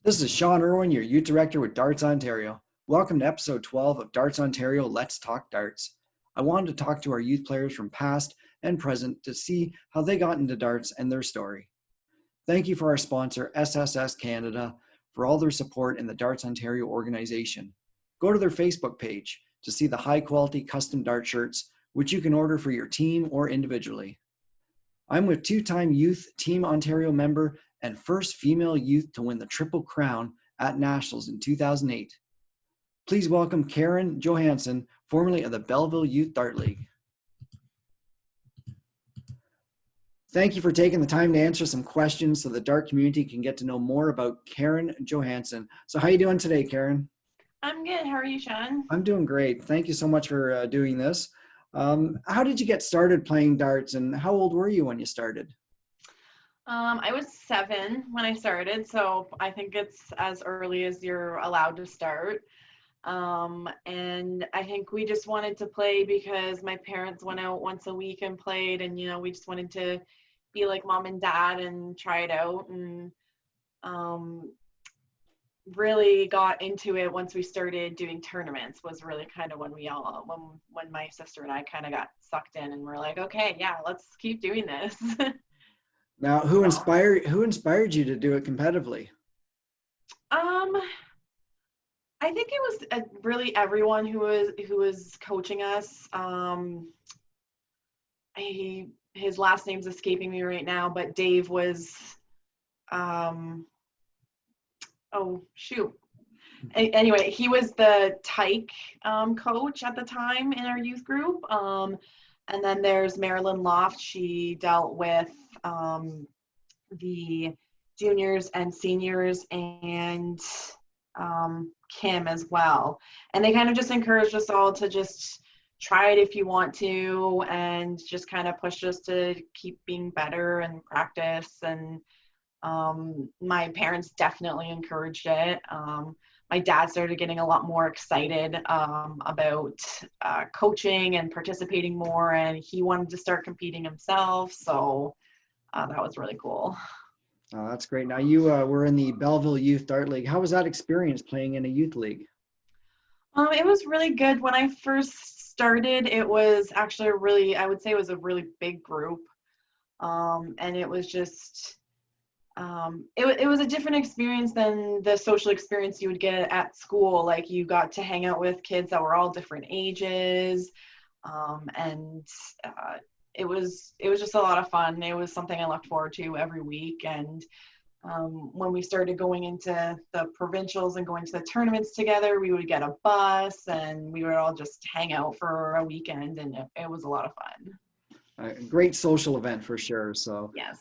This is Shawn Irwin, your youth director with Darts Ontario. Welcome to episode 12 of Darts Ontario Let's Talk Darts. I wanted to talk to our youth players from past and present to see how they got into darts and their story. Thank you for our sponsor, SSS Canada, for all their support in the Darts Ontario organization. Go to their Facebook page to see the high-quality custom dart shirts, which you can order for your team or individually. I'm with two-time Youth Team Ontario member and first female youth to win the Triple Crown at Nationals in 2008. Please welcome Karin Johansen, formerly of the Belleville Youth Dart League. Thank you for taking the time to answer some questions so the dart community can get to know more about Karin Johansen. So how are you doing today, Karin? I'm good. How are you, Shawn? I'm doing great. Thank you so much for doing this. How did you get started playing darts, and how old were you when you started? I was 7 when I started, so I think it's as early as you're allowed to start. And I think we just wanted to play because my parents went out once a week and played, and we just wanted to be like mom and dad and try it out, and really got into it once we started doing tournaments. Was really kind of when when my sister and I kind of got sucked in and we're like, okay, yeah, let's keep doing this. Now, who inspired you to do it competitively? I think it was really everyone who was coaching us. His last name's escaping me right now, but Dave was oh shoot. Anyway, he was the tyke coach at the time in our youth group. And then there's Marilyn Loft. She dealt with the juniors and seniors, and Kim as well. And they kind of just encouraged us all to just try it if you want to, and just kind of pushed us to keep being better and practice. And my parents definitely encouraged it. My dad started getting a lot more excited about coaching and participating more, and he wanted to start competing himself. So that was really cool. Oh, that's great. Now, you were in the Belleville Youth Dart League. How was that experience playing in a youth league? It was really good. When I first started, it was actually I would say it was a really big group. And it was just, it was a different experience than the social experience you would get at school. Like, you got to hang out with kids that were all different ages, and it was just a lot of fun. It was something I looked forward to every week. And when we started going into the provincials and going to the tournaments together, we would get a bus and we would all just hang out for a weekend, and it was a lot of fun. A great social event for sure. So Yes.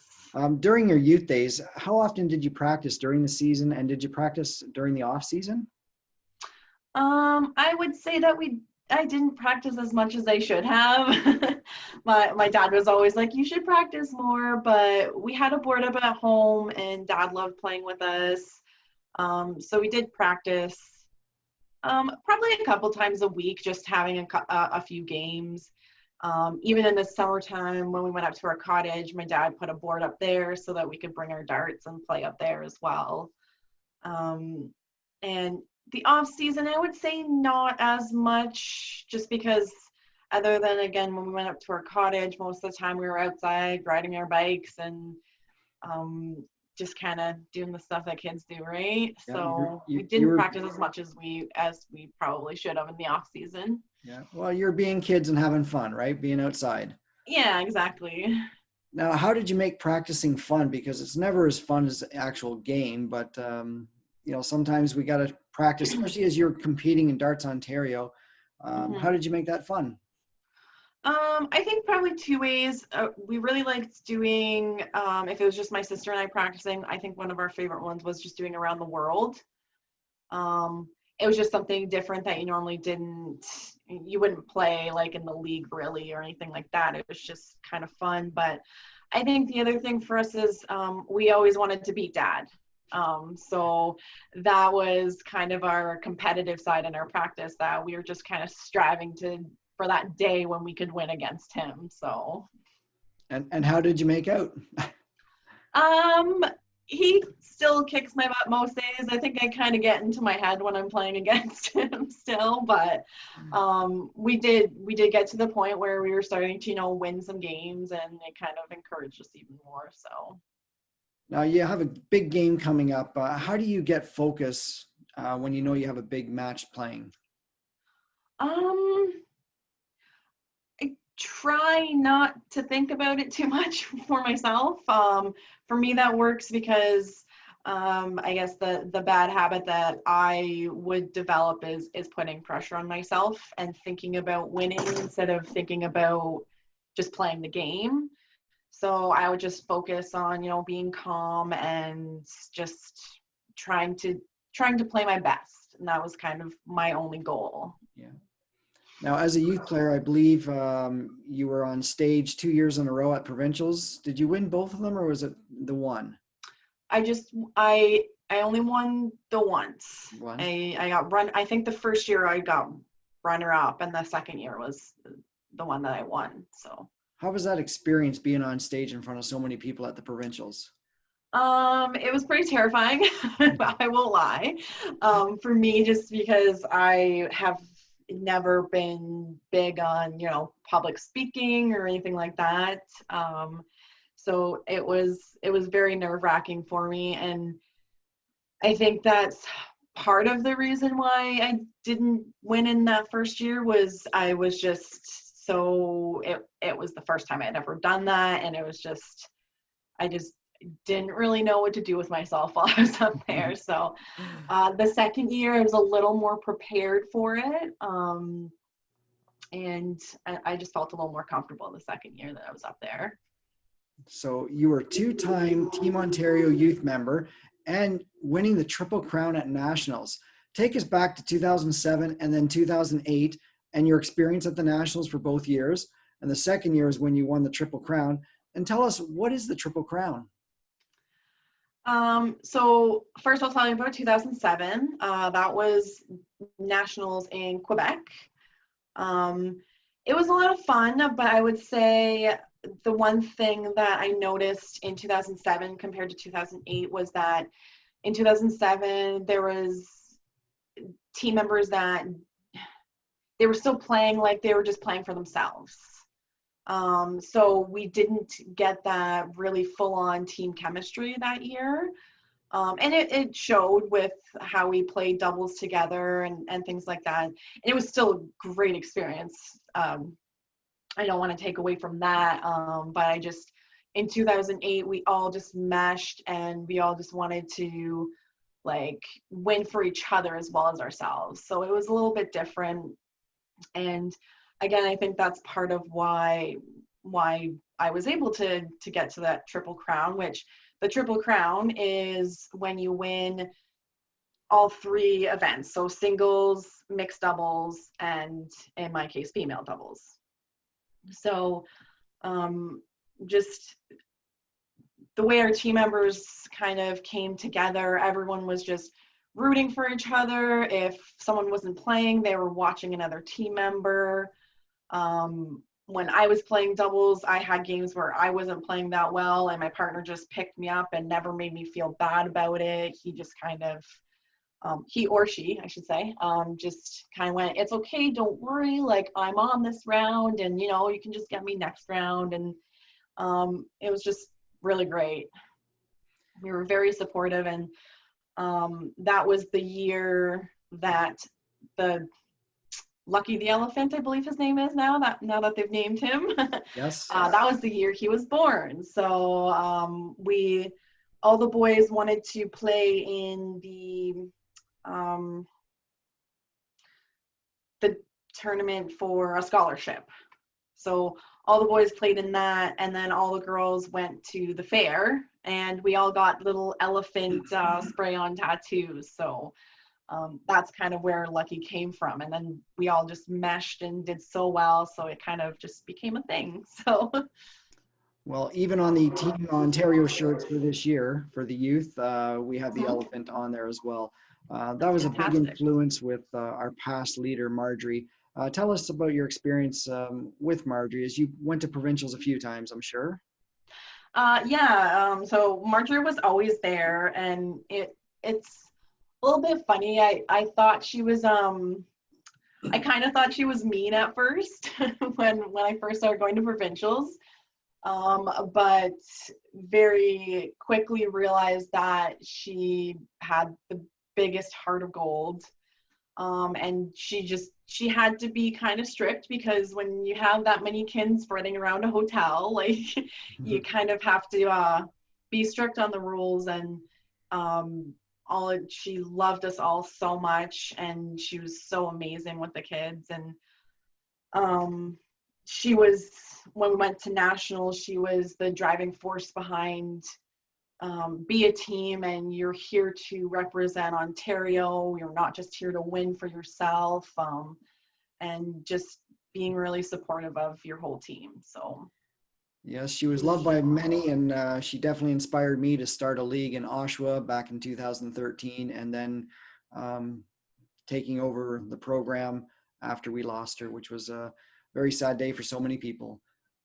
During your youth days, how often did you practice during the season, and did you practice during the off season? I would say that I didn't practice as much as I should have. My dad was always like, you should practice more, but we had a board up at home and dad loved playing with us. So we did practice probably a couple times a week, just having a few games. Even in the summertime when we went up to our cottage, my dad put a board up there so that we could bring our darts and play up there as well. And the off season, I would say not as much, just because other than, again, when we went up to our cottage, most of the time we were outside riding our bikes and just kind of doing the stuff that kids do, right? Yeah, so we didn't practice as much as we probably should have in the off season. Yeah, well, you're being kids and having fun, right? Being outside. Yeah, exactly. Now, how did you make practicing fun? Because it's never as fun as the actual game, but sometimes we got to practice, especially as you're competing in Darts Ontario. How did you make that fun? I think probably 2 ways. We really liked doing, if it was just my sister and I practicing, I think one of our favorite ones was just doing around the world. It was just something different that you wouldn't play like in the league really or anything like that. It was just kind of fun. But I think the other thing for us is we always wanted to beat dad. So that was kind of our competitive side in our practice, that we were just kind of striving for that day when we could win against him. So. And how did you make out? he still kicks my butt most days. I think I kind of get into my head when I'm playing against him still, but we did get to the point where we were starting to, win some games, and it kind of encouraged us even more. So Now you have a big game coming up. How do you get focus when you know you have a big match playing? um I try not to think about it too much for myself. For me, that works because I guess the bad habit that I would develop is putting pressure on myself and thinking about winning instead of thinking about just playing the game. So I would just focus on, being calm and just trying to trying to play my best. And that was kind of my only goal. Yeah. Now, as a youth player, I believe you were on stage 2 years in a row at provincials. Did you win both of them, or was it the one? I only won the once. One. I got run. I think the first year I got runner up, and the second year was the one that I won. So How was that experience being on stage in front of so many people at the provincials? it was pretty terrifying. I won't lie. For me, just because I have never been big on, public speaking or anything like that. So it was very nerve-wracking for me, and I think that's part of the reason why I didn't win in that first year. Was I was just so it was the first time I had ever done that, and it was just I just didn't really know what to do with myself while I was up there. So the second year I was a little more prepared for it, and I just felt a little more comfortable the second year that I was up there. So you were two-time Team Ontario youth member and winning the Triple Crown at Nationals. Take us back to 2007 and then 2008 and your experience at the Nationals for both years. And the second year is when you won the Triple Crown. And tell us, what is the Triple Crown? So first I'll tell you about 2007. That was Nationals in Quebec. Um, it was a lot of fun, but I would say the one thing that I noticed in 2007 compared to 2008 was that in 2007 there was team members that they were still playing like they were just playing for themselves. So we didn't get that really full-on team chemistry that year. And it showed with how we played doubles together and things like that. And it was still a great experience. I don't want to take away from that. But in 2008, we all just meshed and we all just wanted to like win for each other as well as ourselves. So it was a little bit different. And again, I think that's part of why I was able to get to that Triple Crown, which the Triple Crown is when you win all three events. So singles, mixed doubles, and in my case, female doubles. So just the way our team members kind of came together, everyone was just rooting for each other. If someone wasn't playing, they were watching another team member. When I was playing doubles, I had games where I wasn't playing that well and my partner just picked me up and never made me feel bad about it. He just kind of, he or she, I should say, just kind of went, it's okay, don't worry, like I'm on this round and you can just get me next round. And it was just really great. We were very supportive, and that was the year that the Lucky the Elephant, I believe his name is now that they've named him. Yes. That was the year he was born. So all the boys wanted to play in the tournament for a scholarship. So all the boys played in that, and then all the girls went to the fair, and we all got little elephant spray-on tattoos. So that's kind of where Lucky came from. And then we all just meshed and did so well, so it kind of just became a thing. So Well, even on the Team Ontario shirts for this year, for the youth, we have the Mhm. elephant on there as well. That That's was a big fantastic. influence with our past leader, Marjorie. Tell us about your experience with Marjorie, as you went to provincials a few times, I'm sure. Yeah, so Marjorie was always there, and it's a little bit funny. I thought she was I kind of thought she was mean at first when I first started going to provincials, but very quickly realized that she had the biggest heart of gold. And she had to be kind of strict because when you have that many kids spreading around a hotel, like you kind of have to be strict on the rules. And she loved us all so much, and she was so amazing with the kids. And she was, when we went to nationals, she was the driving force behind be a team, and you're here to represent Ontario. You're not just here to win for yourself, and just being really supportive of your whole team. So Yes, she was loved by many, and she definitely inspired me to start a league in Oshawa back in 2013, and then taking over the program after we lost her, which was a very sad day for so many people.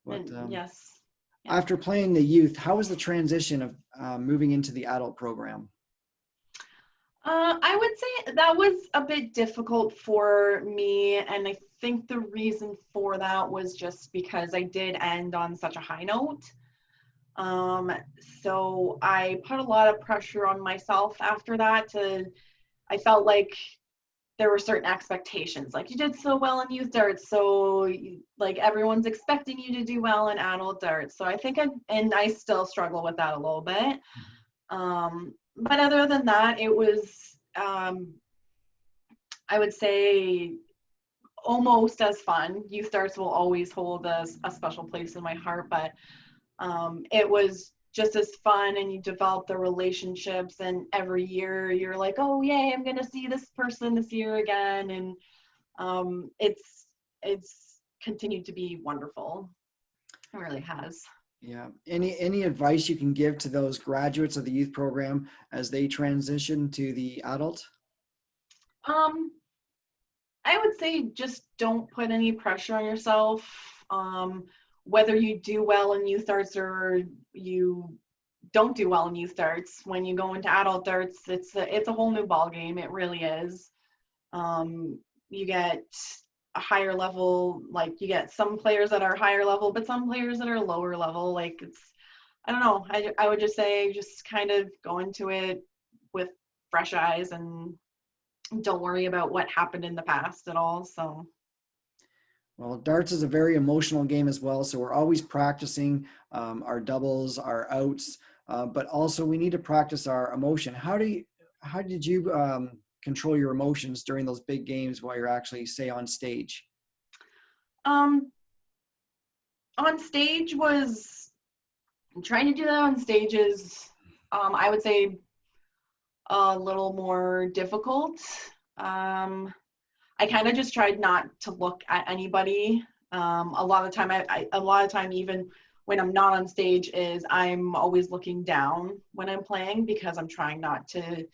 But yes. Yeah. After playing the youth, how was the transition of moving into the adult program? I would say that was a bit difficult for me, and I think the reason for that was just because I did end on such a high note. So I put a lot of pressure on myself after that. I felt like there were certain expectations, like you did so well in youth darts, so like everyone's expecting you to do well in adult darts. So I think I still struggle with that a little bit. But other than that, it was I would say almost as fun. Youth darts will always hold a special place in my heart, but it was just as fun, and you develop the relationships, and every year you're like, oh yay, I'm gonna see this person this year again. And it's continued to be wonderful. It really has. Yeah. Any advice you can give to those graduates of the youth program as they transition to the adult? I would say just don't put any pressure on yourself. Whether you do well in youth darts or you don't do well in youth darts, when you go into adult darts, it's a whole new ball game. It really is. You get a higher level, like you get some players that are higher level, but some players that are lower level. Like I don't know. I would just say just kind of go into it with fresh eyes, and don't worry about what happened in the past at all. So. Well, darts is a very emotional game as well, so we're always practicing our doubles, our outs, but also we need to practice our emotion. How did you control your emotions during those big games while you're actually, say, on stage? On stage was trying to do that on stages. I would say a little more difficult. I kind of just tried not to look at anybody. A lot of time, even when I'm not on stage, is I'm always looking down when I'm playing, because I'm trying not to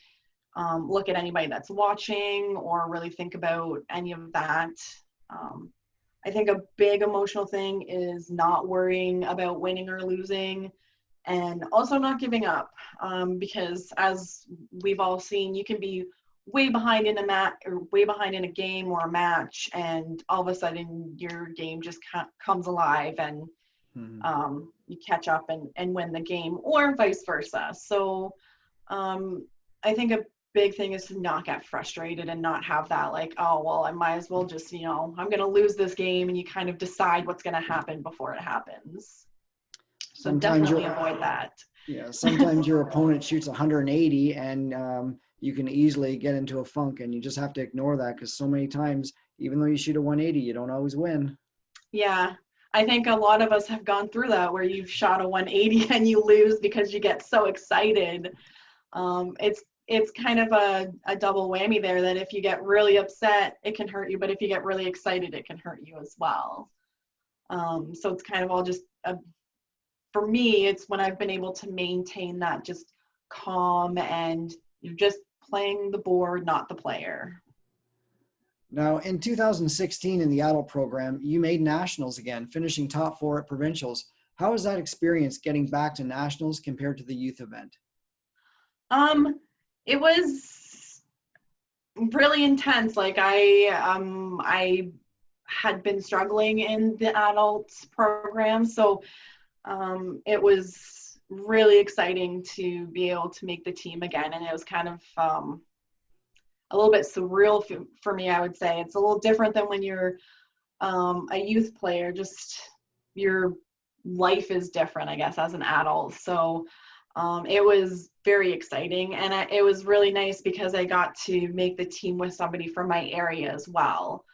look at anybody that's watching or really think about any of that. I think a big emotional thing is not worrying about winning or losing, and also not giving up, because as we've all seen, you can be way behind in way behind in a game or a match, and all of a sudden your game just comes alive, and you catch up and win the game, or vice versa. So I think a big thing is to not get frustrated and not have that like, oh well, I might as well just, I'm gonna lose this game, and you kind of decide what's gonna happen before it happens. So definitely avoid that. Yeah, sometimes your opponent shoots 180, and you can easily get into a funk, and you just have to ignore that, because so many times, even though you shoot a 180, you don't always win. Yeah, I think a lot of us have gone through that, where you've shot a 180 and you lose because you get so excited. It's kind of a double whammy there, that if you get really upset, it can hurt you, but if you get really excited, it can hurt you as well. So it's kind of all just for me, it's when I've been able to maintain that just calm, and you're just playing the board, not the player. Now, in 2016, in the adult program, you made nationals again, finishing top 4 at provincials. How was that experience getting back to nationals compared to the youth event? It was really intense. Like I had been struggling in the adults program, so it was really exciting to be able to make the team again, and it was kind of a little bit surreal for me. I would say it's a little different than when you're a youth player. Just your life is different, I guess, as an adult. So it was very exciting, and it was really nice because I got to make the team with somebody from my area as well,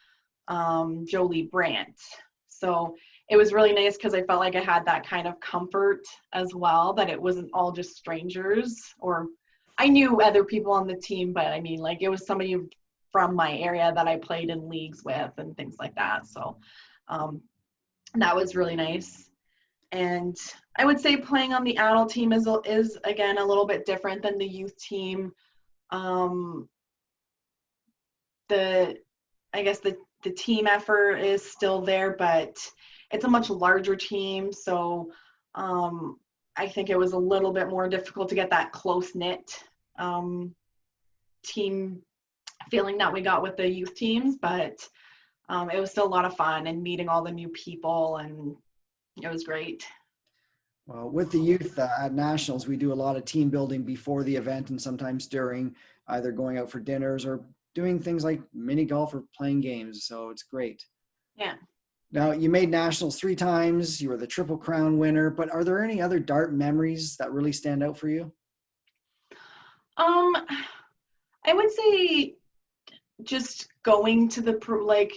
Jolie Brandt. So it was really nice because I felt like I had that kind of comfort as well, that it wasn't all just strangers, or I knew other people on the team, but I mean, like, it was somebody from my area that I played in leagues with and things like that. So that was really nice. And I would say playing on the adult team is again a little bit different than the youth team. The I guess the team effort is still there, but it's a much larger team. So I think it was a little bit more difficult to get that close-knit team feeling that we got with the youth teams, but it was still a lot of fun and meeting all the new people, and it was great. Well, with the youth at nationals, we do a lot of team building before the event and sometimes during, either going out for dinners or doing things like mini golf or playing games. So it's great. Yeah. Now, you made nationals 3 times. You were the Triple Crown winner, but are there any other dart memories that really stand out for you? Um, I would say just going to the like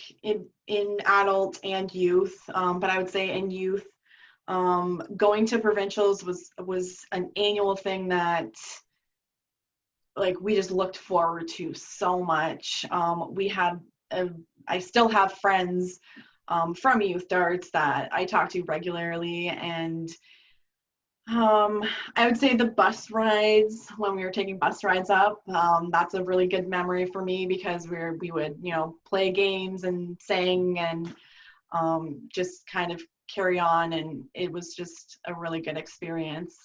in adult and youth, but I would say in youth, going to provincials was an annual thing that, like, we just looked forward to so much. I still have friends from youth darts that I talk to regularly, and I would say the bus rides, when we were taking bus rides up, that's a really good memory for me, because we would, play games and sing and just kind of carry on, and it was just a really good experience.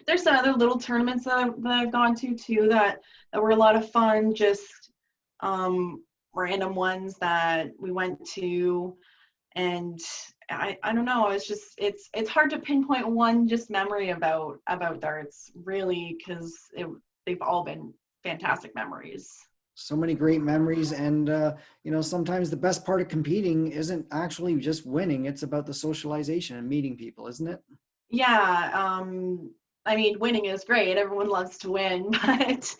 There's some other little tournaments that I've gone to too that were a lot of fun, just random ones that we went to. And I don't know, it's hard to pinpoint one just memory about darts, really, because they've all been fantastic memories. So many great memories. And, sometimes the best part of competing isn't actually just winning. It's about the socialization and meeting people, isn't it? Yeah. I mean, winning is great. Everyone loves to win, but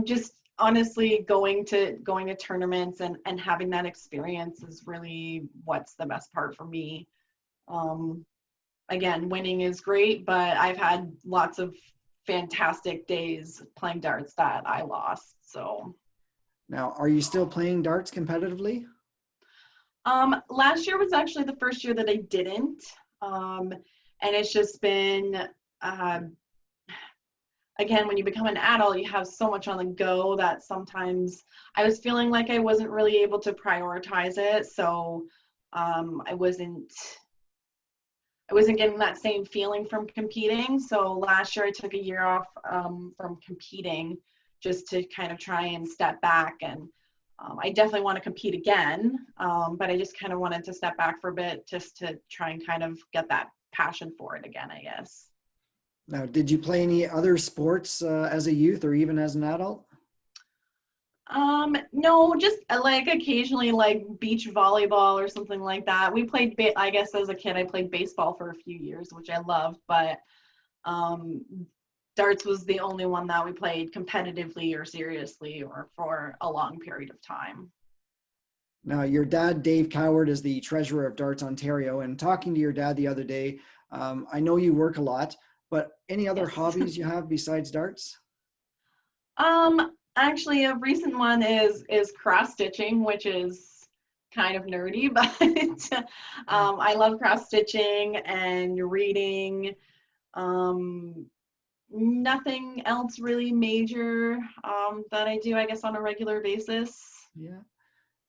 just honestly going to tournaments and having that experience is really what's the best part for me. Again, winning is great, but I've had lots of fantastic days playing darts that I lost. So Now, are you still playing darts competitively? last year was actually the first year that I didn't. And it's just been, again, when you become an adult, you have so much on the go that sometimes I was feeling like I wasn't really able to prioritize it. So I wasn't getting that same feeling from competing. So last year I took a year off from competing, just to kind of try and step back. And I definitely want to compete again, but I just kind of wanted to step back for a bit, just to try and kind of get that passion for it again, I guess. Now, did you play any other sports as a youth or even as an adult? No, just like occasionally, like beach volleyball or something like that. We played, I guess as a kid, I played baseball for a few years, which I loved, but darts was the only one that we played competitively or seriously or for a long period of time. Now, your dad, Dave Coward, is the treasurer of Darts Ontario. And talking to your dad the other day, I know you work a lot, but any other Yes. hobbies you have besides darts? Actually, a recent one is cross stitching, which is kind of nerdy, but I love cross stitching and reading. Nothing else really major that I do, I guess, on a regular basis. Yeah.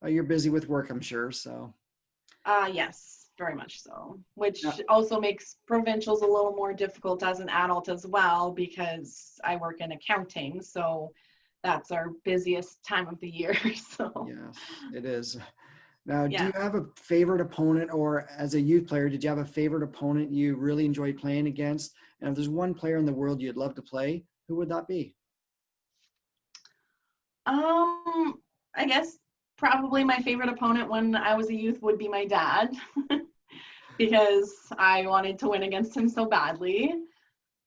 You're busy with work, I'm sure. So, Yes. very much so, which Yeah. also makes provincials a little more difficult as an adult as well, because I work in accounting, so that's our busiest time of the year. So Yes, it is. Now, do you yeah. have a favorite opponent, or as a youth player, did you have a favorite opponent you really enjoyed playing against? And if there's one player in the world you'd love to play, who would that be? I guess probably my favorite opponent when I was a youth would be my dad, because I wanted to win against him so badly.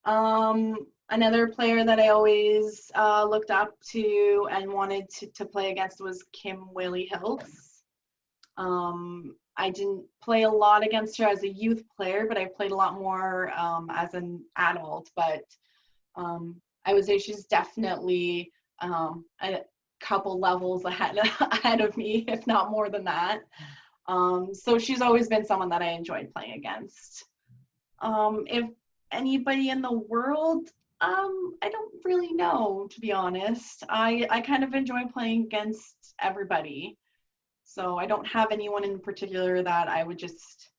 Another player that I always looked up to and wanted to play against was Kim Whaley Hiltz. I didn't play a lot against her as a youth player, but I played a lot more as an adult. But I would say she's definitely a couple levels ahead of me, if not more than that. So she's always been someone that I enjoyed playing against. If anybody in the world, I don't really know, to be honest. I kind of enjoy playing against everybody. So I don't have anyone in particular that I would just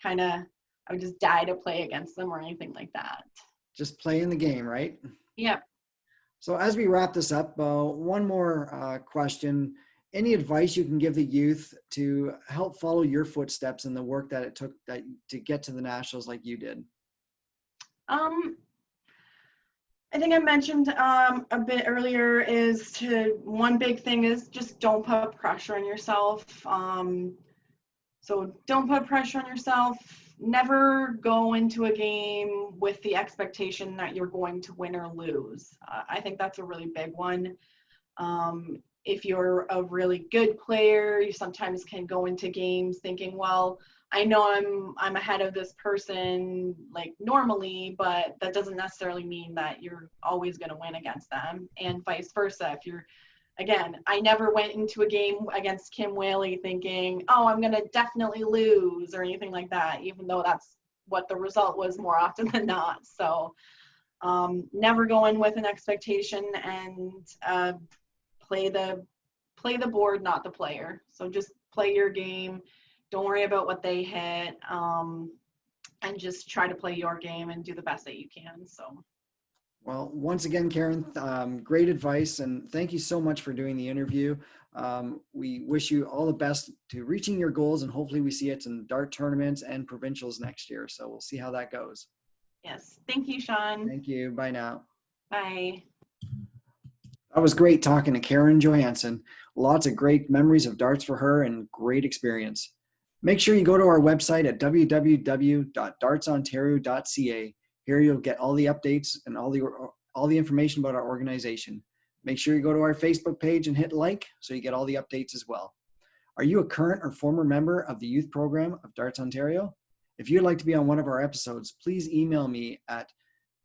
die to play against them or anything like that. Just playing the game, right? Yep. So as we wrap this up, one more question. Any advice you can give the youth to help follow your footsteps in the work that it took to get to the nationals like you did? Um, I think I mentioned a bit earlier is one big thing is just don't put pressure on yourself. So don't put pressure on yourself. Never go into a game with the expectation that you're going to win or lose. I think that's a really big one. If you're a really good player, you sometimes can go into games thinking, well, I know I'm ahead of this person like normally, but that doesn't necessarily mean that you're always going to win against them, and vice versa. Again, I never went into a game against Kim Whaley thinking, oh, I'm going to definitely lose or anything like that, even though that's what the result was more often than not. So never go in with an expectation, and play the board, not the player. So just play your game. Don't worry about what they hit, and just try to play your game and do the best that you can. So. Well, once again, Karin, great advice, and thank you so much for doing the interview. We wish you all the best to reaching your goals, and hopefully we see it in dart tournaments and provincials next year. So we'll see how that goes. Yes. Thank you, Shawn. Thank you. Bye now. Bye. That was great talking to Karin Johansen. Lots of great memories of darts for her and great experience. Make sure you go to our website at www.dartsontario.ca. Here you'll get all the updates and all the information about our organization. Make sure you go to our Facebook page and hit like so you get all the updates as well. Are you a current or former member of the youth program of Darts Ontario? If you'd like to be on one of our episodes, please email me at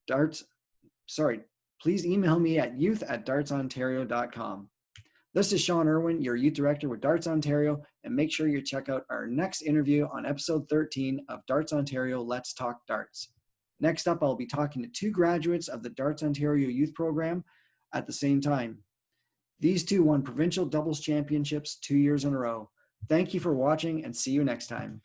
youth@dartsontario.com. This is Shawn Irwin, your youth director with Darts Ontario, and make sure you check out our next interview on episode 13 of Darts Ontario Let's Talk Darts. Next up, I'll be talking to two graduates of the Darts Ontario youth program at the same time. These two won provincial doubles championships 2 years in a row. Thank you for watching, and see you next time.